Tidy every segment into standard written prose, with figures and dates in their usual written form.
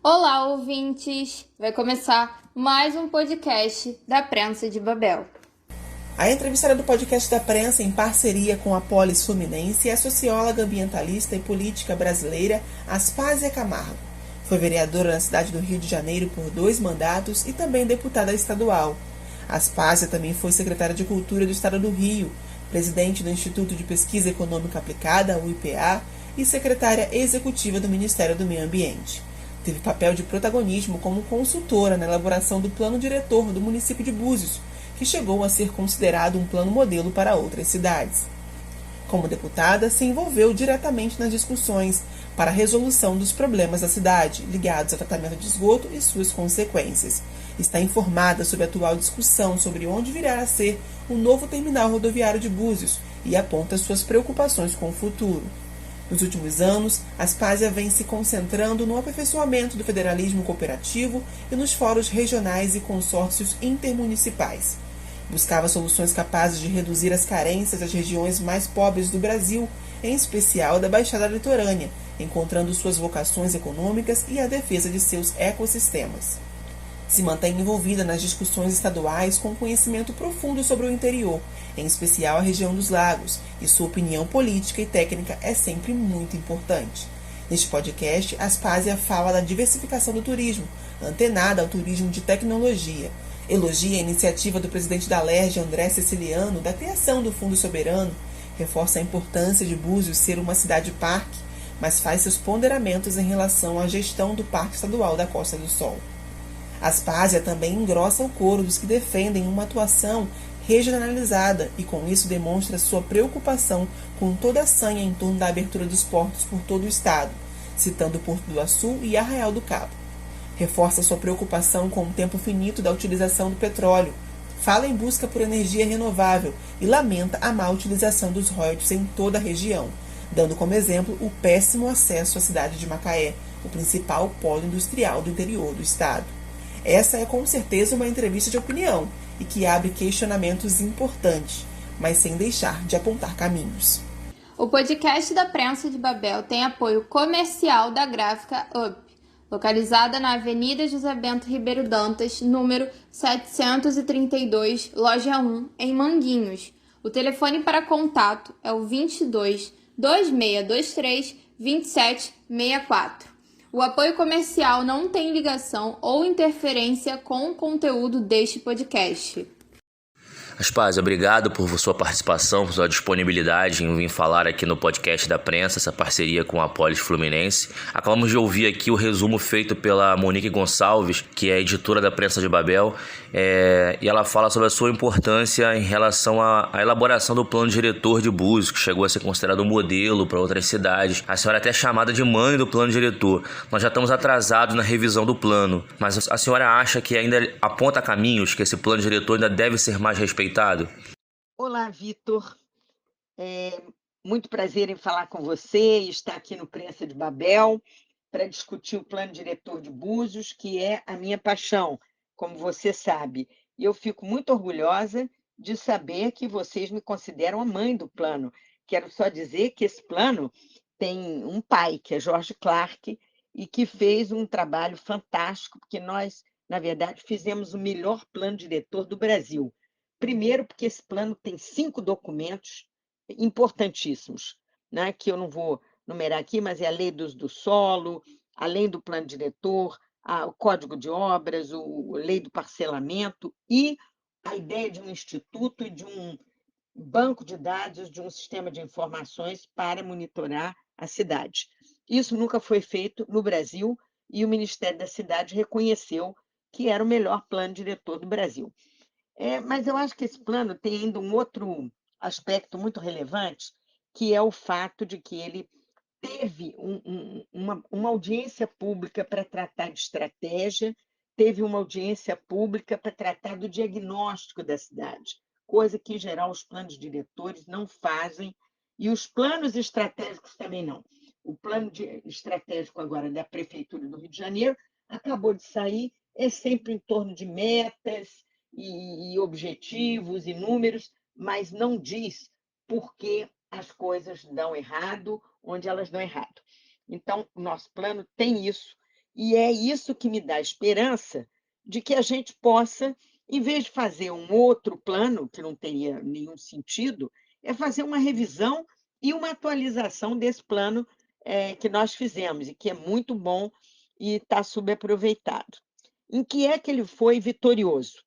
Olá, ouvintes! Vai começar mais um podcast da Prensa de Babel. A entrevistada do podcast da Prensa, em parceria com a Polis Fluminense, é a socióloga ambientalista e política brasileira Aspásia Camargo. Foi vereadora na cidade do Rio de Janeiro por 2 mandatos e também deputada estadual. Aspásia também foi secretária de Cultura do Estado do Rio, presidente do Instituto de Pesquisa Econômica Aplicada, o IPA, e secretária executiva do Ministério do Meio Ambiente. Teve papel de protagonismo como consultora na elaboração do plano diretor do município de Búzios, que chegou a ser considerado um plano modelo para outras cidades. Como deputada, se envolveu diretamente nas discussões para a resolução dos problemas da cidade, ligados ao tratamento de esgoto e suas consequências. Está informada sobre a atual discussão sobre onde virá a ser o novo terminal rodoviário de Búzios e aponta suas preocupações com o futuro. Nos últimos anos, Aspásia vem se concentrando no aperfeiçoamento do federalismo cooperativo e nos fóruns regionais e consórcios intermunicipais. Buscava soluções capazes de reduzir as carências das regiões mais pobres do Brasil, em especial da Baixada Litorânea, encontrando suas vocações econômicas e a defesa de seus ecossistemas. Se mantém envolvida nas discussões estaduais com conhecimento profundo sobre o interior, em especial a região dos lagos, e sua opinião política e técnica é sempre muito importante. Neste podcast, Aspásia fala da diversificação do turismo, antenada ao turismo de tecnologia. Elogia a iniciativa do presidente da Alerj, André Ceciliano, da criação do Fundo Soberano, reforça a importância de Búzios ser uma cidade-parque, mas faz seus ponderamentos em relação à gestão do Parque Estadual da Costa do Sol. Aspásia também engrossa o coro dos que defendem uma atuação regionalizada e com isso demonstra sua preocupação com toda a sanha em torno da abertura dos portos por todo o estado, citando Porto do Açu e Arraial do Cabo. Reforça sua preocupação com o tempo finito da utilização do petróleo, fala em busca por energia renovável e lamenta a má utilização dos royalties em toda a região, dando como exemplo o péssimo acesso à cidade de Macaé, o principal polo industrial do interior do estado. Essa é com certeza uma entrevista de opinião e que abre questionamentos importantes, mas sem deixar de apontar caminhos. O podcast da Prensa de Babel tem apoio comercial da Gráfica Up, localizada na Avenida José Bento Ribeiro Dantas, número 732, loja 1, em Manguinhos. O telefone para contato é o 22 2623 2764. O apoio comercial não tem ligação ou interferência com o conteúdo deste podcast. Aspásia, obrigado por sua participação, por sua disponibilidade em vir falar aqui no podcast da Prensa, essa parceria com a Polis Fluminense. Acabamos de ouvir aqui o resumo feito pela Monique Gonçalves, que é editora da Prensa de Babel, e ela fala sobre a sua importância em relação à elaboração do plano diretor de Búzios, que chegou a ser considerado um modelo para outras cidades. A senhora é até chamada de mãe do plano diretor. Nós já estamos atrasados na revisão do plano, mas a senhora acha que ainda aponta caminhos, que esse plano diretor ainda deve ser mais respeitado? Olá, Vitor. Muito prazer em falar com você e estar aqui no Prensa de Babel para discutir o plano diretor de Búzios, que é a minha paixão, como você sabe. E eu fico muito orgulhosa de saber que vocês me consideram a mãe do plano. Quero só dizer que esse plano tem um pai, que é Jorge Clark, e que fez um trabalho fantástico, porque nós, na verdade, fizemos o melhor plano diretor do Brasil. Primeiro, porque esse plano tem 5 documentos importantíssimos, né, que eu não vou numerar aqui, mas é a lei do solo, além do plano diretor, o código de obras, a lei do parcelamento e a ideia de um instituto e de um banco de dados, de um sistema de informações para monitorar a cidade. Isso nunca foi feito no Brasil e o Ministério da Cidade reconheceu que era o melhor plano diretor do Brasil. Mas eu acho que esse plano tem ainda um outro aspecto muito relevante, que é o fato de que ele teve uma audiência pública para tratar de estratégia, teve uma audiência pública para tratar do diagnóstico da cidade, coisa que, em geral, os planos diretores não fazem, e os planos estratégicos também não. O plano estratégico agora da Prefeitura do Rio de Janeiro acabou de sair, é sempre em torno de metas, e objetivos e números, mas não diz por que as coisas dão errado, onde elas dão errado. Então, o nosso plano tem isso, E é isso que me dá esperança de que a gente possa, em vez de fazer um outro plano, que não teria nenhum sentido, é fazer uma revisão e uma atualização desse plano que nós fizemos, e que é muito bom e está subaproveitado. Em que é que ele foi vitorioso?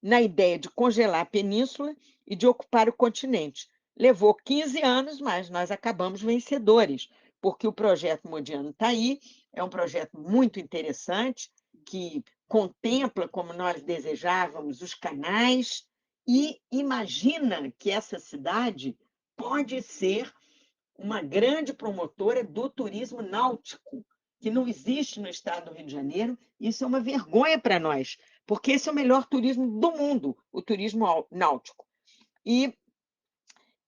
Na ideia de congelar a península e de ocupar o continente. Levou 15 anos, mas nós acabamos vencedores, porque o projeto Modiano está aí, é um projeto muito interessante, que contempla, como nós desejávamos, os canais, e imagina que essa cidade pode ser uma grande promotora do turismo náutico, que não existe no estado do Rio de Janeiro. Isso é uma vergonha para nós, porque esse é o melhor turismo do mundo, o turismo náutico. E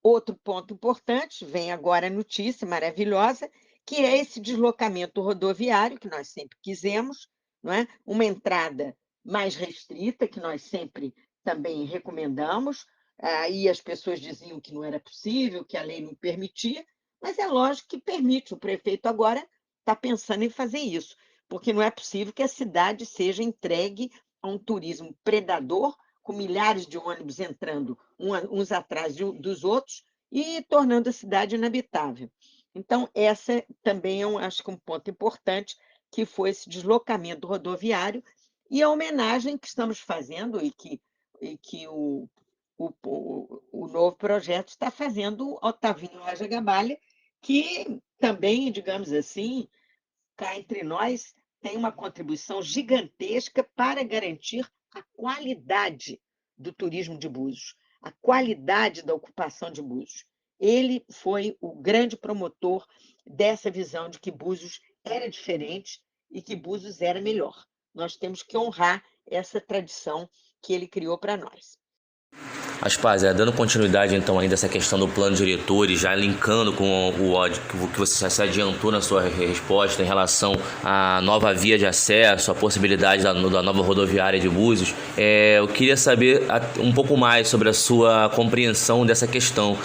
outro ponto importante, vem agora a notícia maravilhosa, que é esse deslocamento rodoviário que nós sempre quisemos, não é? Uma entrada mais restrita, que nós sempre também recomendamos. Aí as pessoas diziam que não era possível, que a lei não permitia, mas é lógico que permite. O prefeito agora está pensando em fazer isso, porque não é possível que a cidade seja entregue a um turismo predador, com milhares de ônibus entrando uns atrás dos outros e tornando a cidade inabitável. Então, essa também acho que um ponto importante, que foi esse deslocamento rodoviário e a homenagem que estamos fazendo e que o novo projeto está fazendo ao Otavinho Raja Gabalha, que também, digamos assim, cá entre nós, tem uma contribuição gigantesca para garantir a qualidade do turismo de Búzios, a qualidade da ocupação de Búzios. Ele foi o grande promotor dessa visão de que Búzios era diferente e que Búzios era melhor. Nós temos que honrar essa tradição que ele criou para nós. Aspásia, dando continuidade então ainda essa questão do plano diretor e já linkando com o que você já se adiantou na sua resposta em relação à nova via de acesso, a possibilidade da nova rodoviária de Búzios, eu queria saber um pouco mais sobre a sua compreensão dessa questão.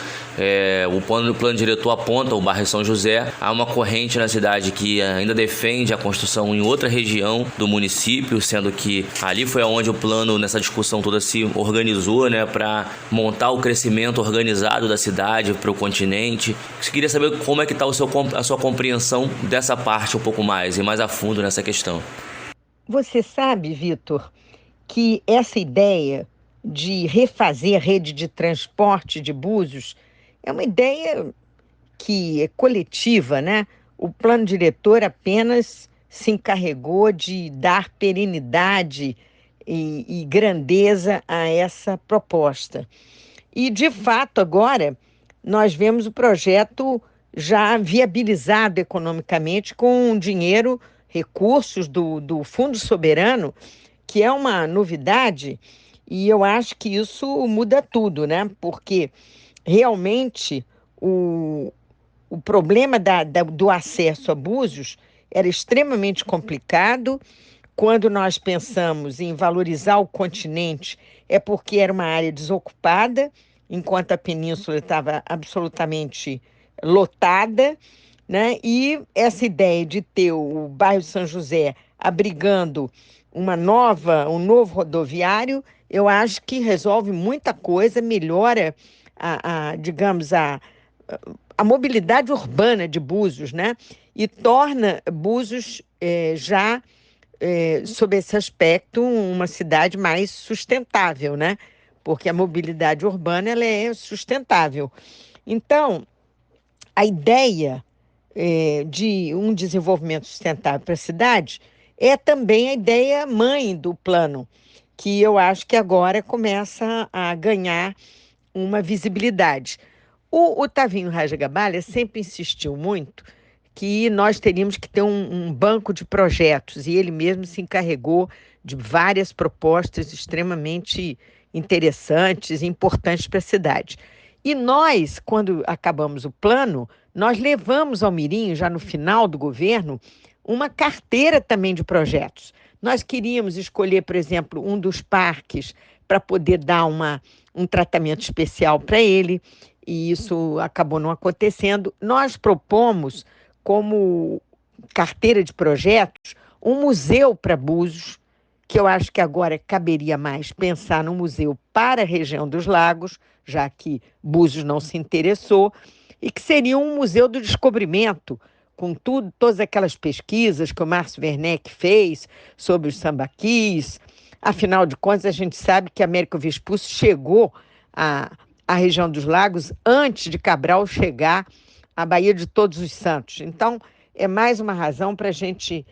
O plano diretor aponta o bairro São José, há uma corrente na cidade que ainda defende a construção em outra região do município, sendo que ali foi onde o plano, nessa discussão toda, se organizou, né, para montar o crescimento organizado da cidade para o continente. Eu queria saber como é que está a sua compreensão dessa parte um pouco mais e mais a fundo nessa questão. Você sabe, Vitor, que essa ideia de refazer a rede de transporte de Búzios é uma ideia que é coletiva, né? O plano diretor apenas se encarregou de dar perenidade e grandeza a essa proposta. E, de fato, agora nós vemos o projeto já viabilizado economicamente com dinheiro, recursos do Fundo Soberano, que é uma novidade, e eu acho que isso muda tudo, né? Porque realmente o problema do acesso a Búzios era extremamente complicado. Quando nós pensamos em valorizar o continente, é porque era uma área desocupada, enquanto a península estava absolutamente lotada, né? E essa ideia de ter o bairro São José abrigando um novo rodoviário, eu acho que resolve muita coisa, melhora digamos, a mobilidade urbana de Búzios, né? E torna Búzios sob esse aspecto, uma cidade mais sustentável, né? Porque a mobilidade urbana ela é sustentável. Então, a ideia de um desenvolvimento sustentável para a cidade é também a ideia mãe do plano, que eu acho que agora começa a ganhar uma visibilidade. O Otavinho Raja Gabalha sempre insistiu muito que nós teríamos que ter um banco de projetos, e ele mesmo se encarregou de várias propostas extremamente interessantes e importantes para a cidade. E nós, quando acabamos o plano, nós levamos ao Mirim, já no final do governo, uma carteira também de projetos. Nós queríamos escolher, por exemplo, um dos parques para poder dar um tratamento especial para ele, e isso acabou não acontecendo. Nós propomos como carteira de projetos um museu para Búzios, que eu acho que agora caberia mais pensar no museu para a região dos lagos, já que Búzios não se interessou, e que seria um museu do descobrimento, com todas aquelas pesquisas que o Márcio Werneck fez sobre os sambaquis. Afinal de contas, a gente sabe que Américo Vespucci chegou à região dos lagos antes de Cabral chegar à Baía de Todos os Santos. Então, é mais uma razão para a gente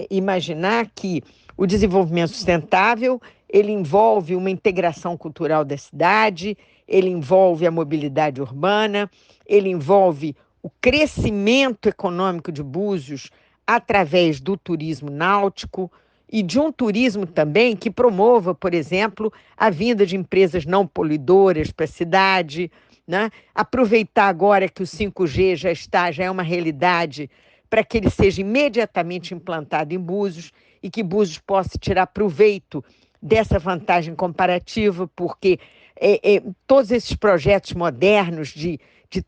imaginar que o desenvolvimento sustentável ele envolve uma integração cultural da cidade, ele envolve a mobilidade urbana, ele envolve o crescimento econômico de Búzios através do turismo náutico e de um turismo também que promova, por exemplo, a vinda de empresas não poluidoras para a cidade, né? Aproveitar agora que o 5G já é uma realidade para que ele seja imediatamente implantado em Búzios e que Búzios possa tirar proveito dessa vantagem comparativa, porque todos esses projetos modernos de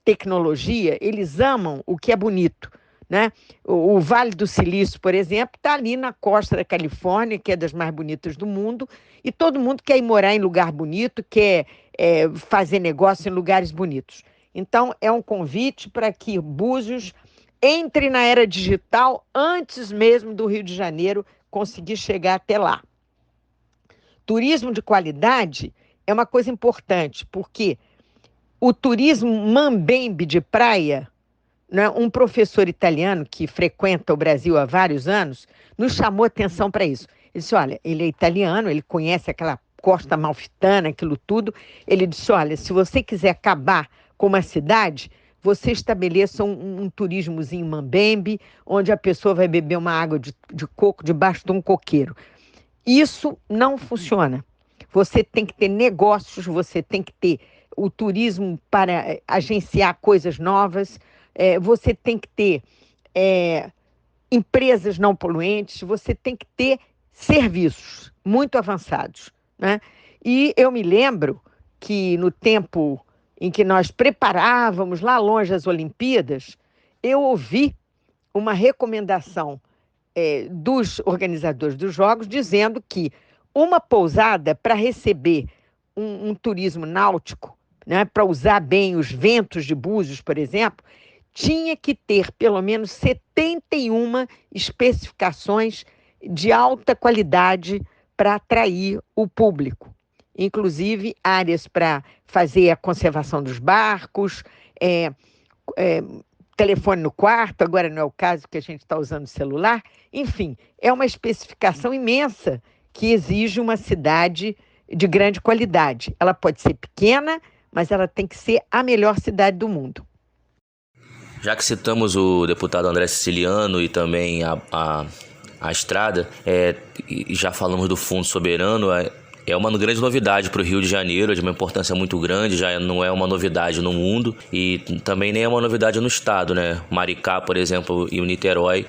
tecnologia, eles amam o que é bonito, né? O Vale do Silício, por exemplo, está ali na costa da Califórnia, que é das mais bonitas do mundo, e todo mundo quer ir morar em lugar bonito, quer fazer negócio em lugares bonitos. Então, é um convite para que Búzios entre na era digital antes mesmo do Rio de Janeiro conseguir chegar até lá. Turismo de qualidade é uma coisa importante, porque o turismo mambembe de praia, né, um professor italiano que frequenta o Brasil há vários anos, nos chamou atenção para isso. Ele disse, olha, ele é italiano, ele conhece aquela costa amalfitana, aquilo tudo. Ele disse, olha, se você quiser acabar com uma cidade, você estabeleça um turismozinho mambembe, onde a pessoa vai beber uma água de coco debaixo de um coqueiro. Isso não funciona. Você tem que ter negócios, você tem que ter o turismo para agenciar coisas novas, você tem que ter empresas não poluentes, você tem que ter serviços muito avançados, né? E eu me lembro que no tempo em que nós preparávamos lá longe as Olimpíadas, eu ouvi uma recomendação dos organizadores dos Jogos dizendo que uma pousada para receber um turismo náutico, né, para usar bem os ventos de Búzios, por exemplo, tinha que ter pelo menos 71 especificações de alta qualidade para atrair o público. Inclusive áreas para fazer a conservação dos barcos, telefone no quarto, agora não é o caso que a gente está usando celular. Enfim, é uma especificação imensa que exige uma cidade de grande qualidade. Ela pode ser pequena, mas ela tem que ser a melhor cidade do mundo. Já que citamos o deputado André Siciliano e também a estrada, e já falamos do Fundo Soberano, é uma grande novidade para o Rio de Janeiro, é de uma importância muito grande, já não é uma novidade no mundo e também nem é uma novidade no estado, né? Maricá, por exemplo, e o Niterói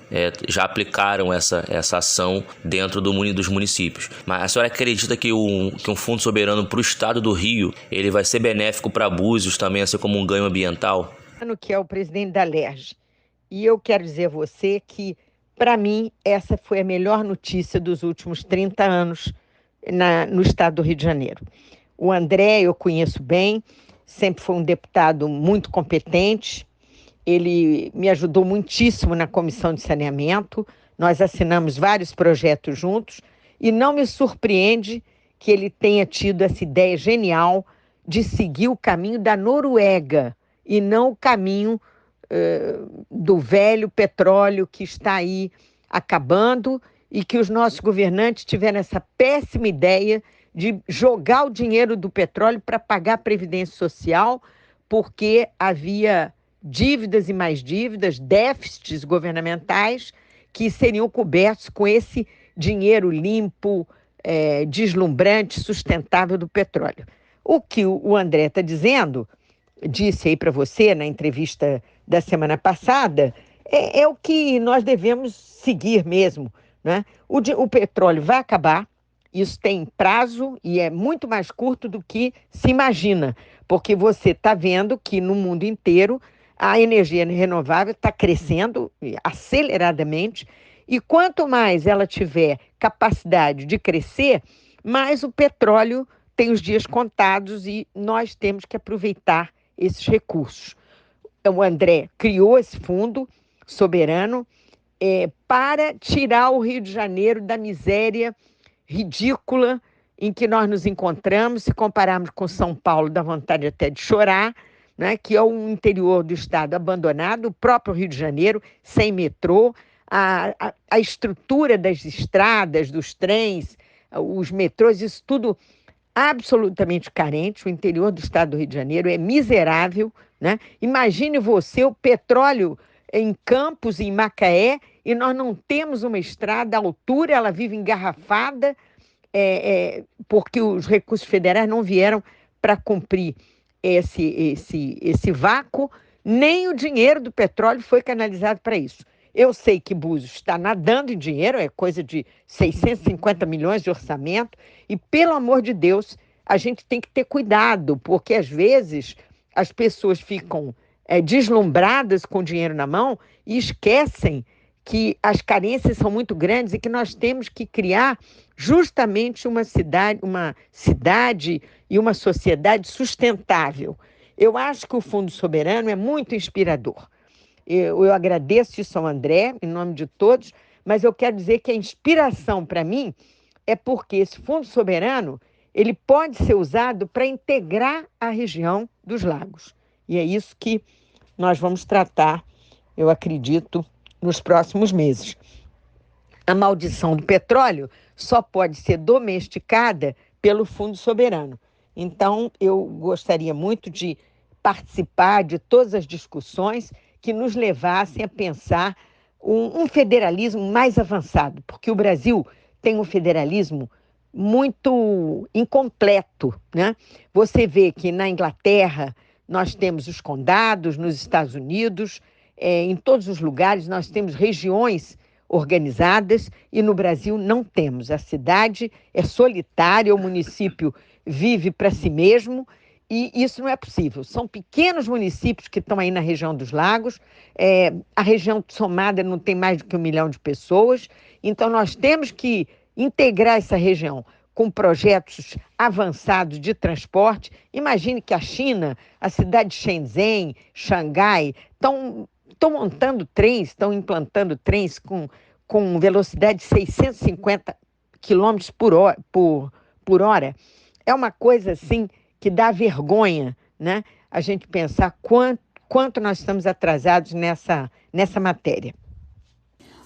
já aplicaram essa ação dentro dos municípios. Mas a senhora acredita que um Fundo Soberano para o estado do Rio, ele vai ser benéfico para Búzios também, assim como um ganho ambiental? Que é o presidente da Alerj. E eu quero dizer a você que, para mim, essa foi a melhor notícia dos últimos 30 anos no estado do Rio de Janeiro. O André eu conheço bem, sempre foi um deputado muito competente, ele me ajudou muitíssimo na comissão de saneamento, nós assinamos vários projetos juntos e não me surpreende que ele tenha tido essa ideia genial de seguir o caminho da Noruega e não o caminho do velho petróleo que está aí acabando e que os nossos governantes tiveram essa péssima ideia de jogar o dinheiro do petróleo para pagar a Previdência Social, porque havia dívidas e mais dívidas, déficits governamentais que seriam cobertos com esse dinheiro limpo, deslumbrante, sustentável do petróleo. O que o André está dizendo, disse aí para você na entrevista da semana passada, é o que nós devemos seguir mesmo, né? O petróleo vai acabar, isso tem prazo e é muito mais curto do que se imagina, porque você está vendo que no mundo inteiro A energia renovável está crescendo aceleradamente e quanto mais ela tiver capacidade de crescer, mais o petróleo tem os dias contados e nós temos que aproveitar esses recursos. O André criou esse fundo soberano para tirar o Rio de Janeiro da miséria ridícula em que nós nos encontramos. Se compararmos com São Paulo, dá vontade até de chorar, né? Que é o interior do estado abandonado, o próprio Rio de Janeiro, sem metrô, a estrutura das estradas, dos trens, os metrôs, isso tudo absolutamente carente. O interior do estado do Rio de Janeiro é miserável, né? Imagine você o petróleo em Campos, em Macaé, e nós não temos uma estrada à altura, ela vive engarrafada, porque os recursos federais não vieram para cumprir esse vácuo, nem o dinheiro do petróleo foi canalizado para isso. Eu sei que Búzios está nadando em dinheiro, é coisa de 650 milhões de orçamento, e, pelo amor de Deus, a gente tem que ter cuidado, porque, às vezes, as pessoas ficam deslumbradas com o dinheiro na mão e esquecem que as carências são muito grandes e que nós temos que criar justamente uma cidade e uma sociedade sustentável. Eu acho que o Fundo Soberano é muito inspirador. Eu agradeço isso ao André, em nome de todos, mas eu quero dizer que a inspiração para mim é porque esse Fundo Soberano ele pode ser usado para integrar a região dos lagos. E é isso que nós vamos tratar, eu acredito, nos próximos meses. A maldição do petróleo só pode ser domesticada pelo Fundo Soberano. Então, eu gostaria muito de participar de todas as discussões que nos levassem a pensar um federalismo mais avançado, porque o Brasil tem um federalismo muito incompleto, né? Você vê que na Inglaterra nós temos os condados, nos Estados Unidos, em todos os lugares nós temos regiões organizadas e no Brasil não temos. A cidade é solitária, o município vive para si mesmo e isso não é possível. São pequenos municípios que estão aí na região dos lagos, a região somada não tem mais do que 1 milhão de pessoas, então nós temos que integrar essa região com projetos avançados de transporte. Imagine que a China, a cidade de Shenzhen, Xangai, estão montando trens, estão implantando trens com velocidade de 650 quilômetros por hora. É uma coisa assim que dá vergonha, né? A gente pensar quanto nós estamos atrasados nessa matéria.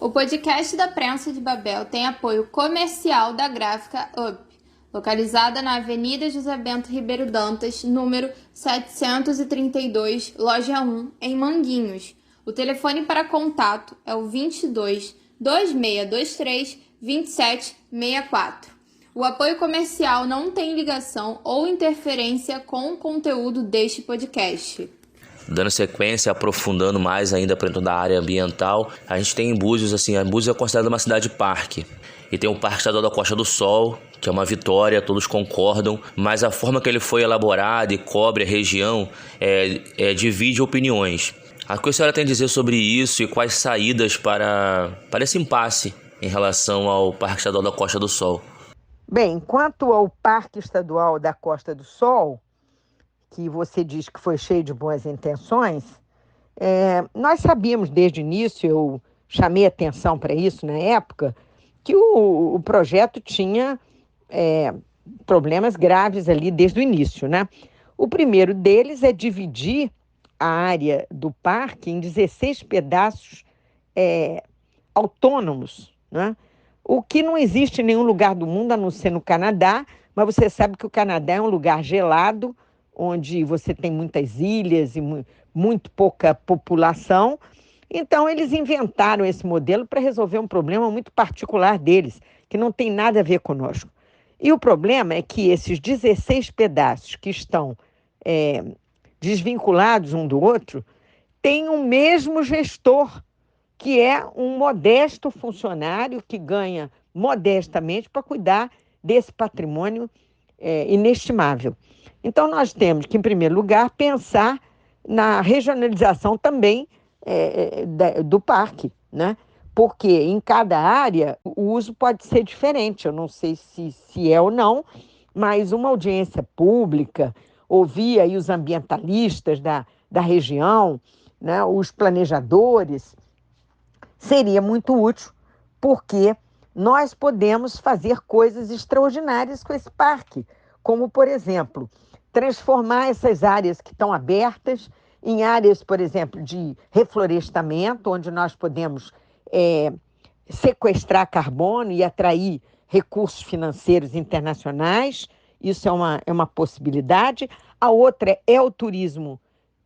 O podcast da Prensa de Babel tem apoio comercial da Gráfica UP, localizada na Avenida José Bento Ribeiro Dantas, número 732, loja 1, em Manguinhos. O telefone para contato é o 22 2623 2764. O apoio comercial não tem ligação ou interferência com o conteúdo deste podcast. Dando sequência, aprofundando mais ainda para dentro da área ambiental, a gente tem em Búzios, Búzios é considerada uma cidade-parque. E tem o Parque Estadual da Costa do Sol, que é uma vitória, todos concordam, mas a forma que ele foi elaborado e cobre a região divide opiniões. O que a senhora tem a dizer sobre isso e quais saídas para esse impasse em relação ao Parque Estadual da Costa do Sol? Bem, quanto ao Parque Estadual da Costa do Sol, que você diz que foi cheio de boas intenções, nós sabíamos desde o início, eu chamei atenção para isso na época, que o projeto tinha problemas graves ali desde o início, né? O primeiro deles é dividir a área do parque em 16 pedaços autônomos, né? O que não existe em nenhum lugar do mundo, a não ser no Canadá, mas você sabe que o Canadá é um lugar gelado, onde você tem muitas ilhas e muito pouca população. Então, eles inventaram esse modelo para resolver um problema muito particular deles, que não tem nada a ver conosco. E o problema é que esses 16 pedaços que estão desvinculados um do outro têm o mesmo gestor, que é um modesto funcionário que ganha modestamente para cuidar desse patrimônio inestimável. Então, nós temos que, em primeiro lugar, pensar na regionalização também do parque, né? Porque em cada área o uso pode ser diferente. Eu não sei se é ou não, mas uma audiência pública, ouvir aí os ambientalistas da região, né, os planejadores, seria muito útil, porque nós podemos fazer coisas extraordinárias com esse parque, como, por exemplo, transformar essas áreas que estão abertas em áreas, por exemplo, de reflorestamento, onde nós podemos sequestrar carbono e atrair recursos financeiros internacionais. Isso é uma possibilidade. A outra é o turismo,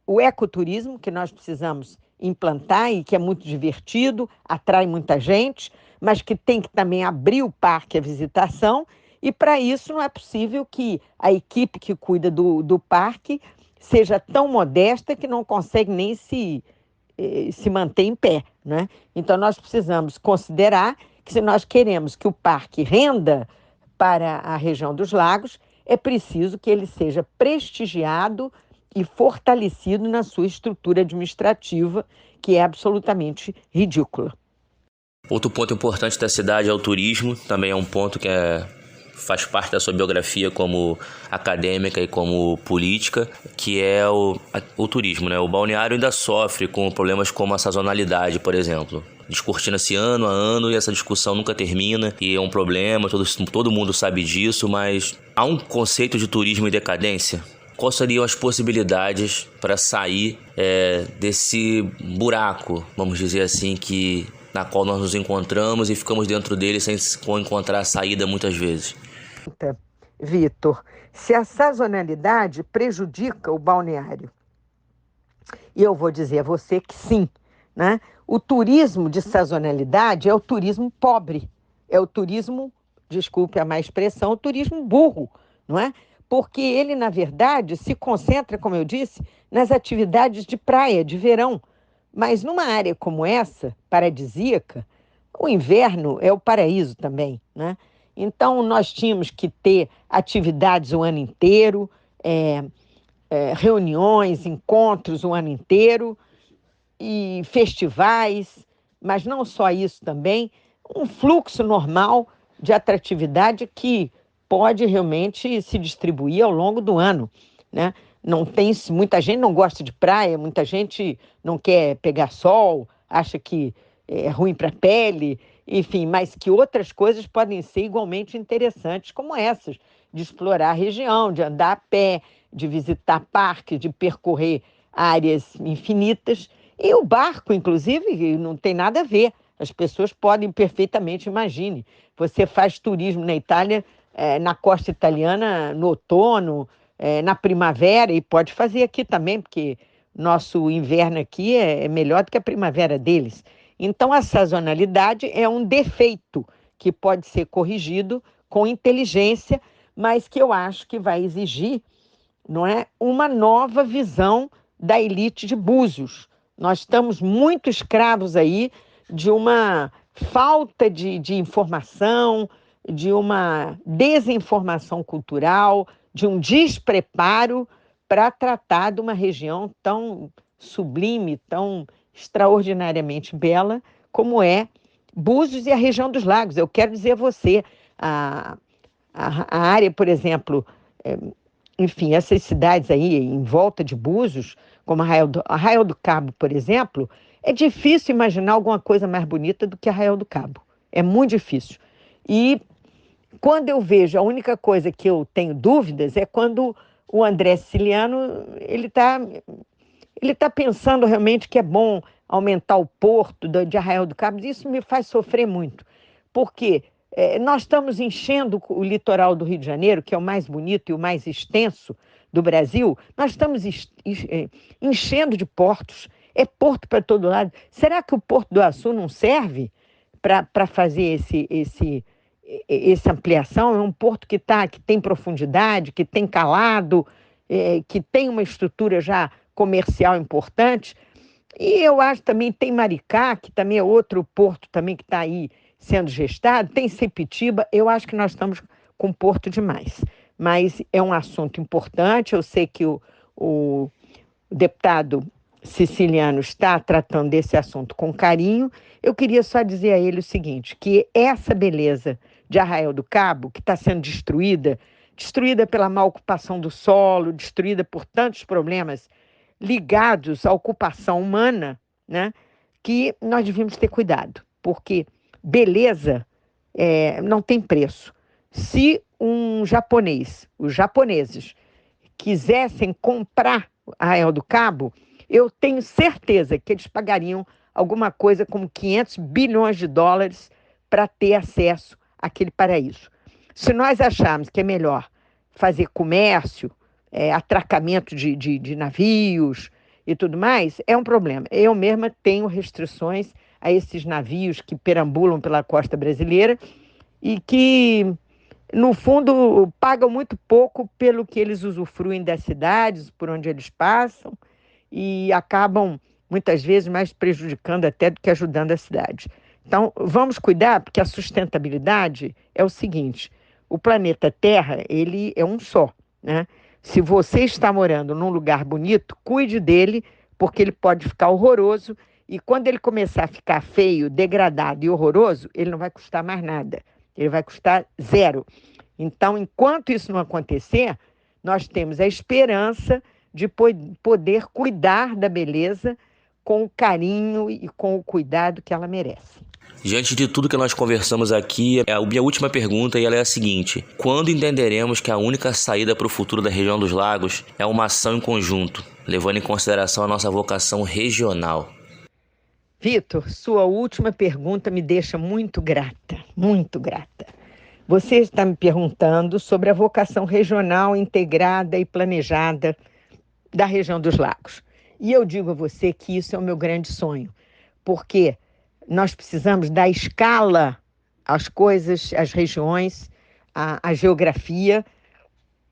o ecoturismo, que nós precisamos implantar e que é muito divertido, atrai muita gente, mas que tem que também abrir o parque à visitação, e para isso não é possível que a equipe que cuida do parque seja tão modesta que não consegue nem se manter em pé, né? Então nós precisamos considerar que, se nós queremos que o parque renda para a região dos lagos, é preciso que ele seja prestigiado e fortalecido na sua estrutura administrativa, que é absolutamente ridícula. Outro ponto importante da cidade é o turismo, também é um ponto que faz parte da sua biografia como acadêmica e como política, que é o turismo, né? O balneário ainda sofre com problemas como a sazonalidade, por exemplo. Descortina-se ano a ano e essa discussão nunca termina, e é um problema, todo mundo sabe disso, mas há um conceito de turismo em decadência. Quais seriam as possibilidades para sair desse buraco, vamos dizer assim, na qual nós nos encontramos e ficamos dentro dele sem encontrar a saída muitas vezes? Vitor, se a sazonalidade prejudica o balneário, e eu vou dizer a você que sim, né? O turismo de sazonalidade é o turismo pobre, é o turismo, desculpe a má expressão, o turismo burro, não é? Porque ele, na verdade, se concentra, como eu disse, nas atividades de praia, de verão. Mas numa área como essa, paradisíaca, o inverno é o paraíso também, né? Então, nós tínhamos que ter atividades o ano inteiro, reuniões, encontros o ano inteiro, e festivais, mas não só isso também, um fluxo normal de atratividade que pode realmente se distribuir ao longo do ano, né? Muita gente não gosta de praia, muita gente não quer pegar sol, acha que é ruim para a pele, enfim, mas que outras coisas podem ser igualmente interessantes, como essas, de explorar a região, de andar a pé, de visitar parques, de percorrer áreas infinitas. E o barco, inclusive, não tem nada a ver. As pessoas podem perfeitamente, imagine, você faz turismo na Itália, na costa italiana, no outono, na primavera, e pode fazer aqui também, porque nosso inverno aqui é melhor do que a primavera deles. Então, a sazonalidade é um defeito que pode ser corrigido com inteligência, mas que eu acho que vai exigir, não é, uma nova visão da elite de Búzios. Nós estamos muito escravos aí de uma falta de informação, de uma desinformação cultural, de um despreparo para tratar de uma região tão sublime, tão extraordinariamente bela como é Búzios e a região dos lagos. Eu quero dizer a você, a área, por exemplo, enfim, essas cidades aí em volta de Búzios, como Arraial do Cabo, por exemplo, é difícil imaginar alguma coisa mais bonita do que Arraial do Cabo. É muito difícil. E quando eu vejo, a única coisa que eu tenho dúvidas é quando o André Siciliano ele tá pensando realmente que é bom aumentar o porto de Arraial do Cabo. Isso me faz sofrer muito, porque nós estamos enchendo o litoral do Rio de Janeiro, que é o mais bonito e o mais extenso do Brasil, nós estamos enchendo de portos, é porto para todo lado. Será que o Porto do Açu não serve para fazer essa ampliação? É um porto que tem profundidade, que tem calado, que tem uma estrutura já comercial importante. E eu acho também tem Maricá, que também é outro porto também que está aí sendo gestado, tem Sepitiba. Eu acho que nós estamos com porto demais. Mas é um assunto importante. Eu sei que o o deputado siciliano está tratando desse assunto com carinho. Eu queria só dizer a ele o seguinte, que essa beleza de Arraial do Cabo, que está sendo destruída pela má ocupação do solo, destruída por tantos problemas ligados à ocupação humana, né, que nós devíamos ter cuidado, porque beleza não tem preço. Se os japoneses quisessem comprar Arraial do Cabo, eu tenho certeza que eles pagariam alguma coisa como 500 bilhões de dólares para ter acesso àquele paraíso. Se nós acharmos que é melhor fazer comércio, atracamento de navios e tudo mais, é um problema. Eu mesma tenho restrições a esses navios que perambulam pela costa brasileira e que, no fundo, pagam muito pouco pelo que eles usufruem das cidades, por onde eles passam, e acabam, muitas vezes, mais prejudicando até do que ajudando a cidade. Então, vamos cuidar, porque a sustentabilidade é o seguinte, o planeta Terra, ele é um só, né? Se você está morando num lugar bonito, cuide dele, porque ele pode ficar horroroso, e quando ele começar a ficar feio, degradado e horroroso, ele não vai custar mais nada, ele vai custar zero. Então, enquanto isso não acontecer, nós temos a esperança de poder cuidar da beleza com o carinho e com o cuidado que ela merece. Diante de tudo que nós conversamos aqui, a minha última pergunta ela é a seguinte: quando entenderemos que a única saída para o futuro da região dos lagos é uma ação em conjunto, levando em consideração a nossa vocação regional? Vitor, sua última pergunta me deixa muito grata, muito grata. Você está me perguntando sobre a vocação regional integrada e planejada da região dos lagos. E eu digo a você que isso é o meu grande sonho, porque nós precisamos dar escala às coisas, às regiões, à geografia,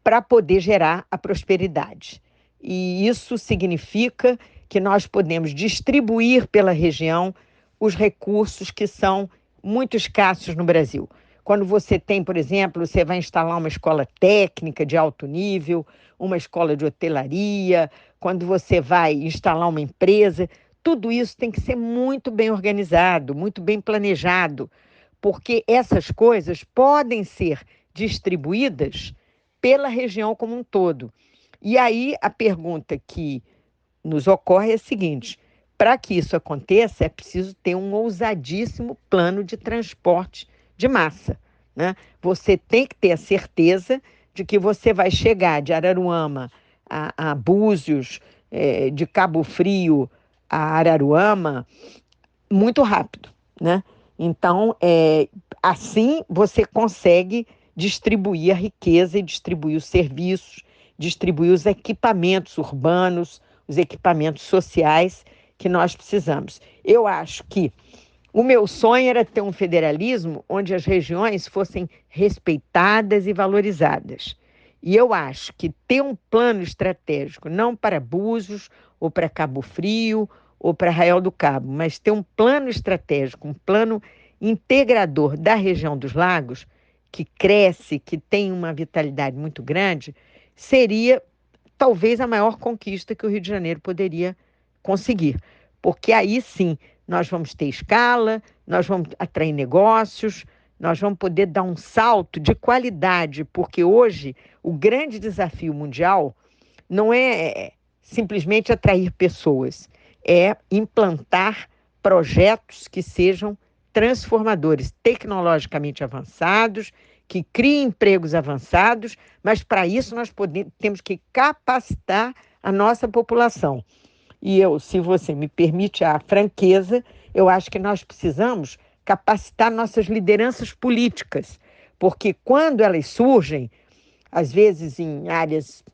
para poder gerar a prosperidade. E isso significa que nós podemos distribuir pela região os recursos que são muito escassos no Brasil. Quando você tem, por exemplo, você vai instalar uma escola técnica de alto nível, uma escola de hotelaria, quando você vai instalar uma empresa, tudo isso tem que ser muito bem organizado, muito bem planejado, porque essas coisas podem ser distribuídas pela região como um todo. E aí a pergunta que nos ocorre é a seguinte: para que isso aconteça, é preciso ter um ousadíssimo plano de transporte de massa, né? Você tem que ter a certeza de que você vai chegar de Araruama a Búzios, de Cabo Frio a Araruama, muito rápido, né? Então, assim você consegue distribuir a riqueza e distribuir os serviços, distribuir os equipamentos urbanos, os equipamentos sociais que nós precisamos. Eu acho que o meu sonho era ter um federalismo onde as regiões fossem respeitadas e valorizadas. E eu acho que ter um plano estratégico, não para Búzios, ou para Cabo Frio, ou para Arraial do Cabo, mas ter um plano estratégico, um plano integrador da região dos lagos, que cresce, que tem uma vitalidade muito grande, seria talvez a maior conquista que o Rio de Janeiro poderia conseguir. Porque aí sim, nós vamos ter escala, nós vamos atrair negócios, nós vamos poder dar um salto de qualidade, porque hoje o grande desafio mundial não é simplesmente atrair pessoas, é implantar projetos que sejam transformadores, tecnologicamente avançados, que criem empregos avançados, mas para isso nós temos que capacitar a nossa população. E se você me permite a franqueza, eu acho que nós precisamos capacitar nossas lideranças políticas, porque quando elas surgem, às vezes em áreas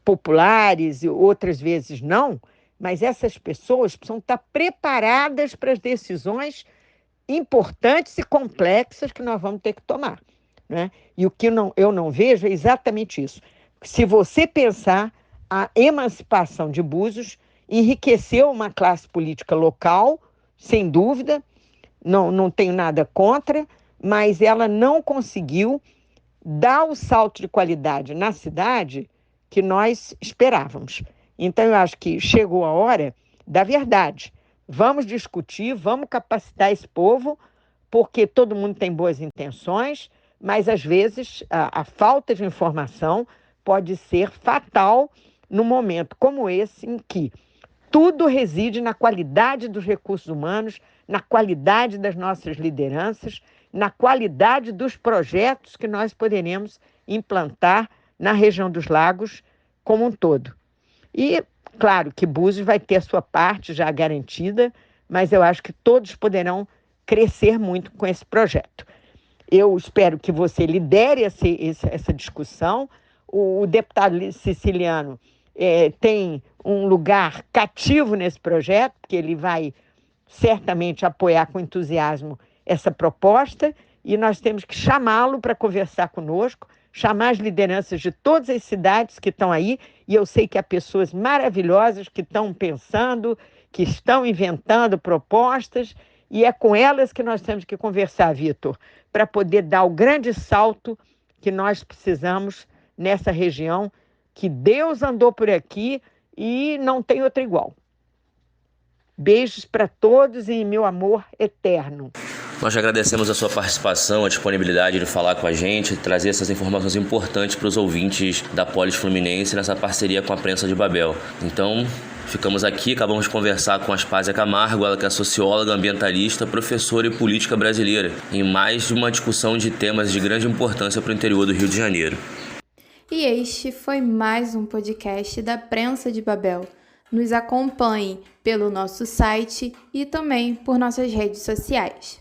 populares, outras vezes não, mas essas pessoas precisam estar preparadas para as decisões importantes e complexas que nós vamos ter que tomar, né? E o que eu não vejo é exatamente isso. Se você pensar, a emancipação de Búzios enriqueceu uma classe política local, sem dúvida, não tenho nada contra, mas ela não conseguiu dar o salto de qualidade na cidade que nós esperávamos. Então, eu acho que chegou a hora da verdade. Vamos discutir, vamos capacitar esse povo, porque todo mundo tem boas intenções, mas, às vezes, a falta de informação pode ser fatal num momento como esse, em que tudo reside na qualidade dos recursos humanos, na qualidade das nossas lideranças, na qualidade dos projetos que nós poderemos implantar na região dos lagos como um todo. E, claro, que Búzios vai ter a sua parte já garantida, mas eu acho que todos poderão crescer muito com esse projeto. Eu espero que você lidere essa discussão. O deputado siciliano tem um lugar cativo nesse projeto, porque ele vai certamente apoiar com entusiasmo essa proposta, e nós temos que chamá-lo para conversar conosco, chamar as lideranças de todas as cidades que estão aí, e eu sei que há pessoas maravilhosas que estão pensando, que estão inventando propostas, e é com elas que nós temos que conversar, Vitor, para poder dar o grande salto que nós precisamos nessa região, que Deus andou por aqui e não tem outra igual. Beijos para todos e meu amor eterno. Nós agradecemos a sua participação, a disponibilidade de falar com a gente, trazer essas informações importantes para os ouvintes da Polis Fluminense nessa parceria com a Prensa de Babel. Então, ficamos aqui, acabamos de conversar com Aspásia Camargo, ela que é socióloga, ambientalista, professora e política brasileira, em mais de uma discussão de temas de grande importância para o interior do Rio de Janeiro. E este foi mais um podcast da Prensa de Babel. Nos acompanhe pelo nosso site e também por nossas redes sociais.